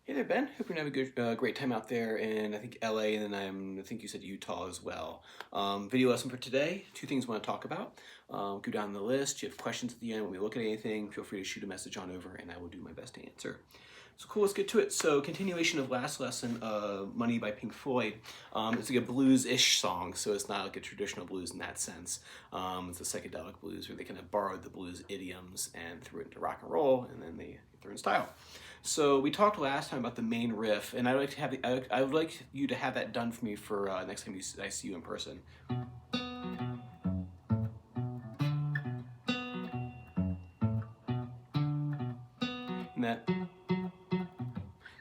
Hey there, Ben. Hope you're having a great time out there in, I think, LA, and then I think you said Utah as well. Video lesson for today. Two things I want to talk about. Go down the list. You have questions at the end when we look at anything, feel free to shoot a message on over, and I will do my best to answer. So cool, let's get to it. So continuation of last lesson, Money by Pink Floyd. It's like a blues-ish song, so it's not like a traditional blues in that sense. It's a psychedelic blues where they kind of borrowed the blues idioms and threw it into rock and roll, and then they threw in style. So we talked last time about the main riff, and I'd like to have I would like you to have that done for me for next time I see you in person. And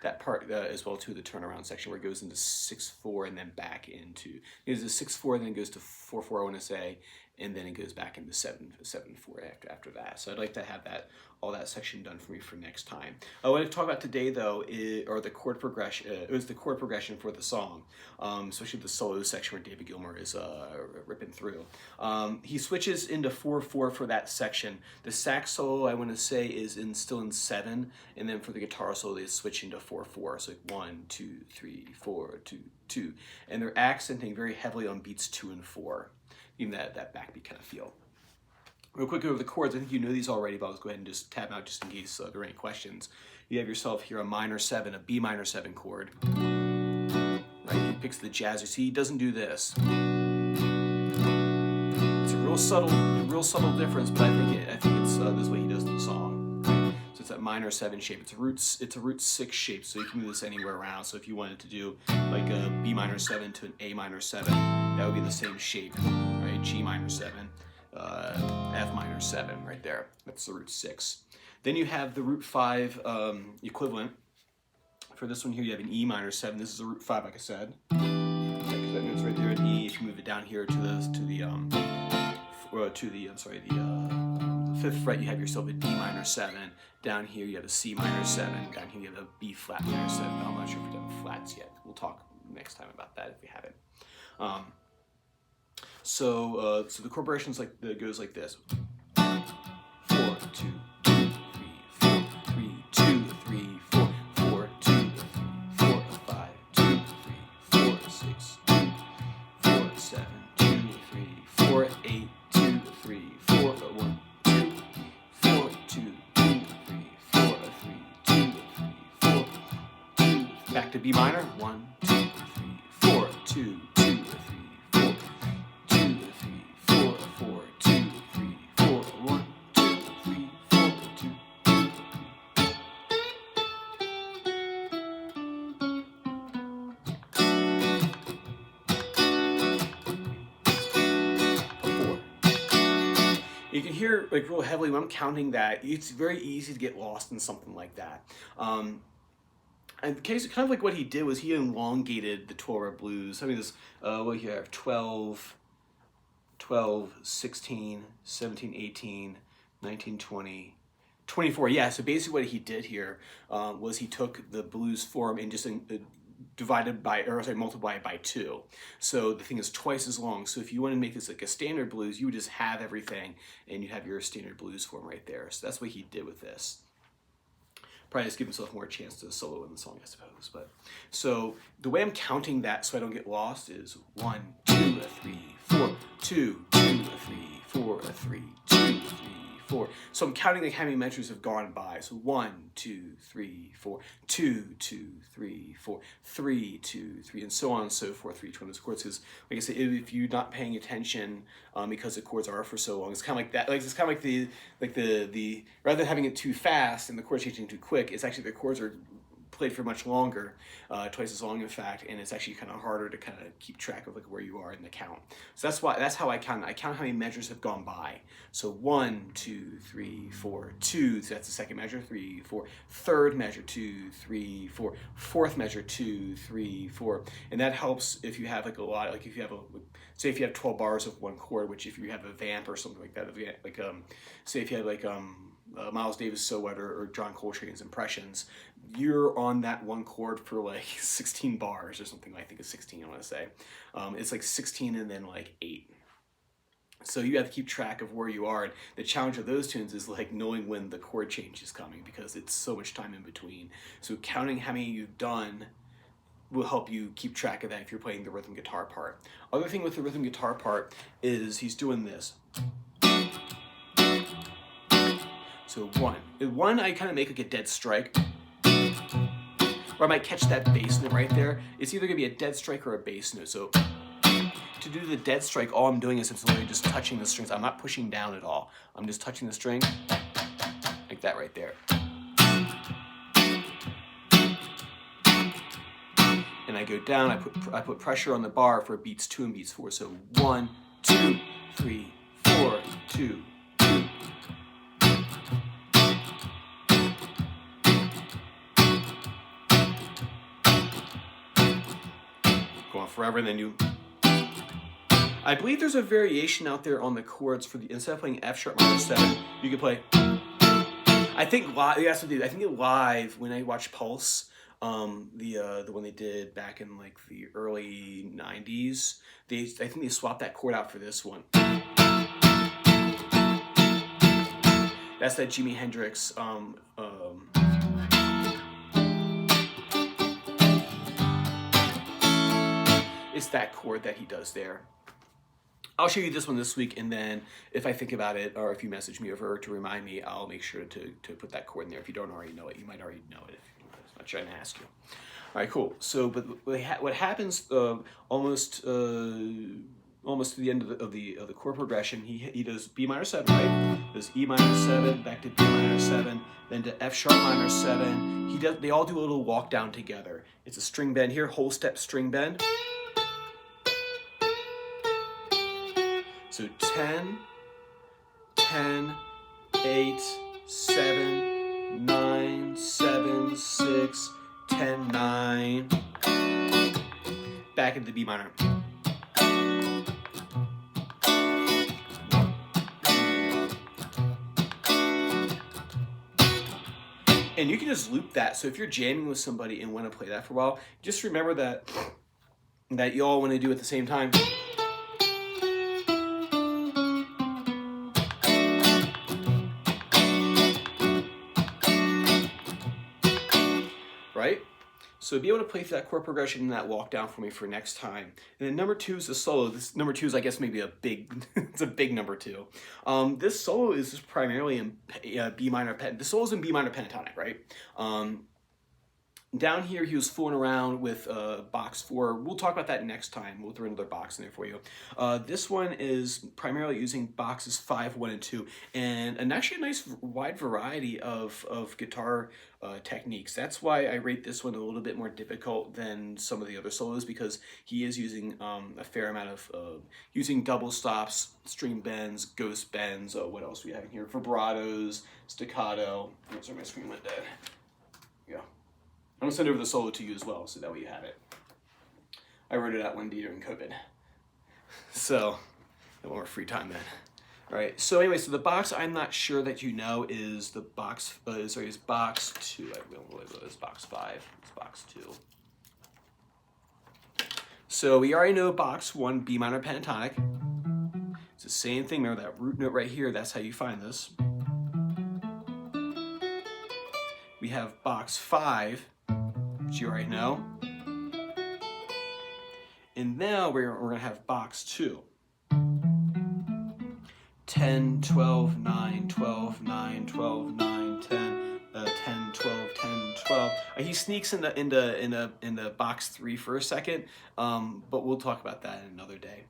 that part as well too, the turnaround section where it goes into 6/4 and then back into it goes to 6/4 and then goes to 4/4 I want to say, and then it goes back into 7/4 after that. So I'd like to have all that section done for me for next time. What I want to talk about today though are the chord progression. It was the chord progression for the song, especially the solo section where David Gilmour is ripping through. He switches into 4/4 for that section. The sax solo I want to say is still in 7, and then for the guitar solo they switch into 4/4. So like 1, 2, 3, 4, 2, 2, and they're accenting very heavily on beats 2 and 4, even that backbeat kind of feel. Real quick over the chords, I think you know these already, but I'll just go ahead and just tab out just in case there are any questions. You have yourself here a minor 7, a B minor 7 chord. Right, he picks the jazzy. See, he doesn't do this. It's a real subtle difference, but I think it's this way he does in the song. Right? So it's that minor 7 shape. It's a root 6 shape, so you can move this anywhere around. So if you wanted to do like a B minor 7 to an A minor 7, that would be the same shape, right? G minor 7. F minor 7 right there. That's the root 6. Then you have the root 5 equivalent. For this one here, you have an E minor 7. This is a root 5, like I said. That means right there an E. If you move it down here to the 5th fret, you have yourself a D minor 7. Down here, you have a C minor 7. Down here, you have a B flat minor 7. I'm not sure if we've done flats yet. We'll talk next time about that if we haven't. So the chord progression goes like this: 4, 2, 2, 3, 4, 3, 2, 3, 4, 4, 2, 3, 4, 5, 2, 3, 4, 6, 2, 4, 7, 2, 3, 4, 8, 2, 3, 4, 1, 2, 4, 2, 2, 3, 4, 3, 2, 3, 4, 2. Back to B minor. 1, 2, 3, 4, 2, 2, 3, 4. 2, 3, 4, 4, 2, 3, 4, 1, 2, 3, 4, 2, 2. You can hear like real heavily when I'm counting that. It's very easy to get lost in something like that. And the case, kind of like what he did was he elongated the 12-bar blues. I mean, this what you have 12, 16, 17, 18, 19, 20, 24. Yeah, so basically what he did here was he took the blues form and just multiplied by 2. So the thing is twice as long. So if you want to make this like a standard blues, you would just have everything and you have your standard blues form right there. So that's what he did with this. Probably just give himself more chance to solo in the song, I suppose. But so the way I'm counting that so I don't get lost is 1, 2, 3, 4, 2, 2, 3, 4, 3, 2, 3, 4. So I'm counting like how many measures have gone by. So 1, 2, 3, 4, 2, 2, 3, 4, 3, 2, 3, and so on and so forth for each one of those chords. Because like I said, if you're not paying attention because the chords are for so long, it's kind of like that. Like it's kind of like the rather than having it too fast and the chords changing too quick, it's actually the chords are played for much longer, twice as long in fact, and it's actually kind of harder to kind of keep track of like where you are in the count. So that's how I count. I count how many measures have gone by. So 1, 2, 3, 4, 2. So that's the second measure. 3, 4. Third measure. 2, 3, 4. Fourth measure. 2, 3, 4. And that helps if you have like a lot. Like if you have say if you have 12 bars of one chord, which if you have a vamp or something like that, like say if you have like Miles Davis So What or John Coltrane's Impressions, you're on that one chord for like 16 bars or something. I think it's 16, I want to say. It's like 16 and then like 8. So you have to keep track of where you are. And the challenge of those tunes is like knowing when the chord change is coming because it's so much time in between. So counting how many you've done will help you keep track of that if you're playing the rhythm guitar part. Other thing with the rhythm guitar part is he's doing this. So one I kind of make like a dead strike, or I might catch that bass note right there. It's either gonna be a dead strike or a bass note. So to do the dead strike, all I'm doing is I'm literally just touching the strings. I'm not pushing down at all. I'm just touching the string like that right there. And I go down, I put pressure on the bar for beats 2 and beats 4. So 1, 2, 3, 4, 2, 2. Going forever, and then you. I believe there's a variation out there on the chords for the, instead of playing F sharp minor 7, you could play. I think live. That's what they did. I think live when I watched Pulse. The one they did back in like the early 90s, I think they swapped that chord out for this one. That's that Jimi Hendrix it's that chord that he does there. I'll show you this one this week, and then if I think about it, or if you message me over to remind me, I'll make sure to put that chord in there. If you don't already know it, you might already know it. I'm not trying to ask you. All right, cool. So, but what happens almost to the end of the chord progression, he does B minor 7, right? Does E minor 7, back to B minor 7, then to F sharp minor 7. They all do a little walk down together. It's a string bend here, whole step string bend. So 10, 10, 8, 7, 9, 7, 6, 10, 9. Back into the B minor. And you can just loop that. So if you're jamming with somebody and want to play that for a while, just remember that you all want to do it at the same time. Right? So be able to play through that chord progression and that walk down for me for next time. And then number 2 is the solo. This number 2 is, I guess, maybe a big, it's a big number 2. This solo is just primarily in B minor, the solo is in B minor pentatonic, right? Down here, he was fooling around with box 4. We'll talk about that next time. We'll throw another box in there for you. This one is primarily using boxes 5, 1, and 2, and actually a nice wide variety of guitar techniques. That's why I rate this one a little bit more difficult than some of the other solos, because he is using a fair amount of using double stops, string bends, ghost bends. What else do we have in here? Vibratos, staccato. Oops, sorry, my screen went dead. Yeah. I'm going to send over the solo to you as well, so that way you have it. I wrote it out one day during COVID. So, I want more free time then. All right, so anyway, so the box I'm not sure that you know is the box, is box 2. I don't know what it is, box 5. It's box 2. So we already know box 1, B minor pentatonic. It's the same thing. Remember that root note right here, that's how you find this. We have box 5, which you already know. And now we're going to have box 2. 10, 12, 9, 12, 9, 12, 9, 10, 10, 12, 10, 12. He sneaks into box 3 for a second, but we'll talk about that in another day.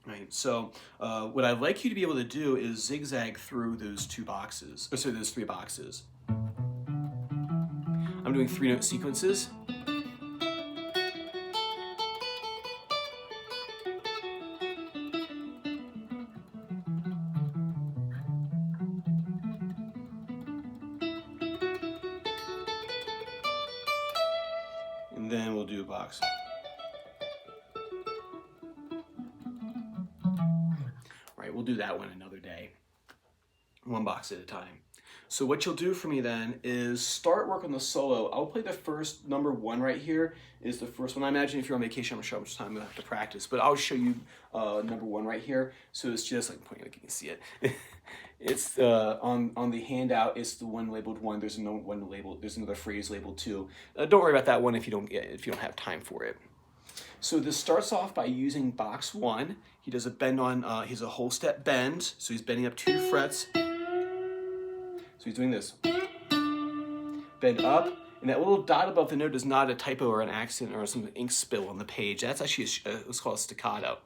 Right, so what I'd like you to be able to do is zigzag through those 2 boxes, or sorry, those 3 boxes. I'm doing 3-note sequences. And then we'll do a box. All right, we'll do that one another day. 1 box at a time. So what you'll do for me then is start work on the solo. I'll play the first number 1 right here is the first one. I imagine if you're on vacation, I'm sure how much time you'll have to practice, but I'll show you number 1 right here. So it's just like pointing, like you can see it. It's on the handout. It's the one labeled 1. There's no one labeled. There's another phrase labeled 2. Don't worry about that one if you don't have time for it. So this starts off by using box 1. He does a bend on. He's a whole step bend. So he's bending up 2 frets. So he's doing this. Bend up, and that little dot above the note is not a typo or an accident or some ink spill on the page. That's actually what's called a staccato.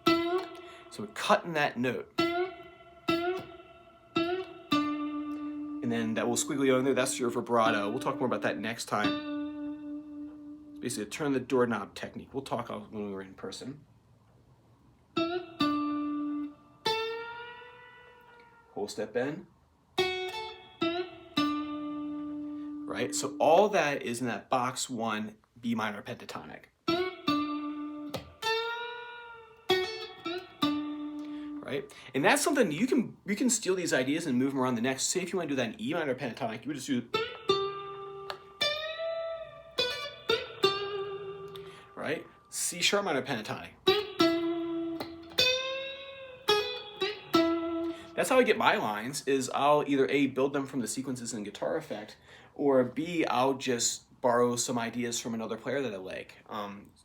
So we're cutting that note. And then that little squiggly on there, that's your vibrato. We'll talk more about that next time. It's basically a turn the doorknob technique. We'll talk when we're in person. Whole step bend. Right? So all that is in that box 1 B minor pentatonic. Right? And that's something you can steal these ideas and move them around the neck. Say if you want to do that in E minor pentatonic, you would just do, right? C sharp minor pentatonic. That's how I get my lines, is I'll either A, build them from the sequences in Guitar Effect, or B, I'll just borrow some ideas from another player that I like,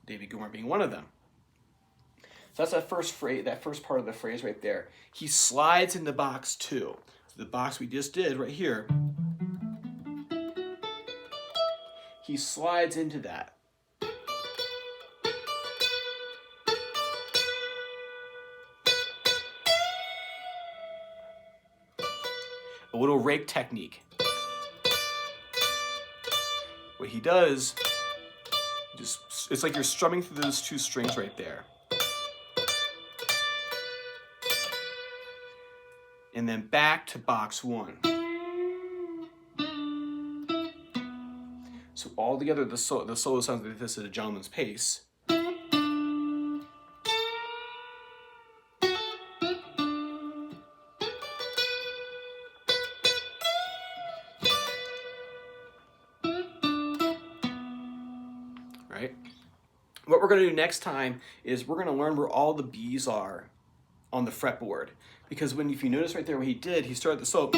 David Gilmour being one of them. So that's that first phrase, that first part of the phrase right there. He slides into box 2. So the box we just did right here, he slides into that. A little rake technique. What he does, it's like you're strumming through those 2 strings right there. And then back to box 1. So all together, the solo sounds like this at a gentleman's pace. Right? What we're going to do next time is we're going to learn where all the B's are on the fretboard. Because if you notice right there what he did, he started the solo.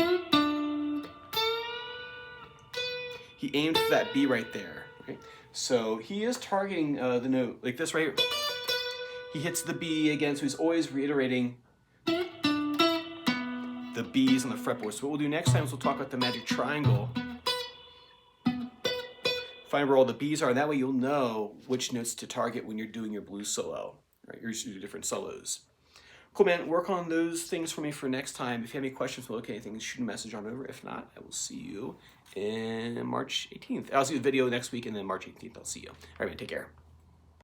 He aimed for that B right there. Right? So he is targeting the note like this right here. He hits the B again, so he's always reiterating the B's on the fretboard. So what we'll do next time is we'll talk about the magic triangle. Find where all the B's are, and that way you'll know which notes to target when you're doing your blues solo, right? You're used to different solos. Cool, man. Work on those things for me for next time. If you have any questions, we'll look at anything, shoot a message on over. If not, I will see you in March 18th. I'll see you the video next week, and then March 18th, I'll see you. All right, man, take care.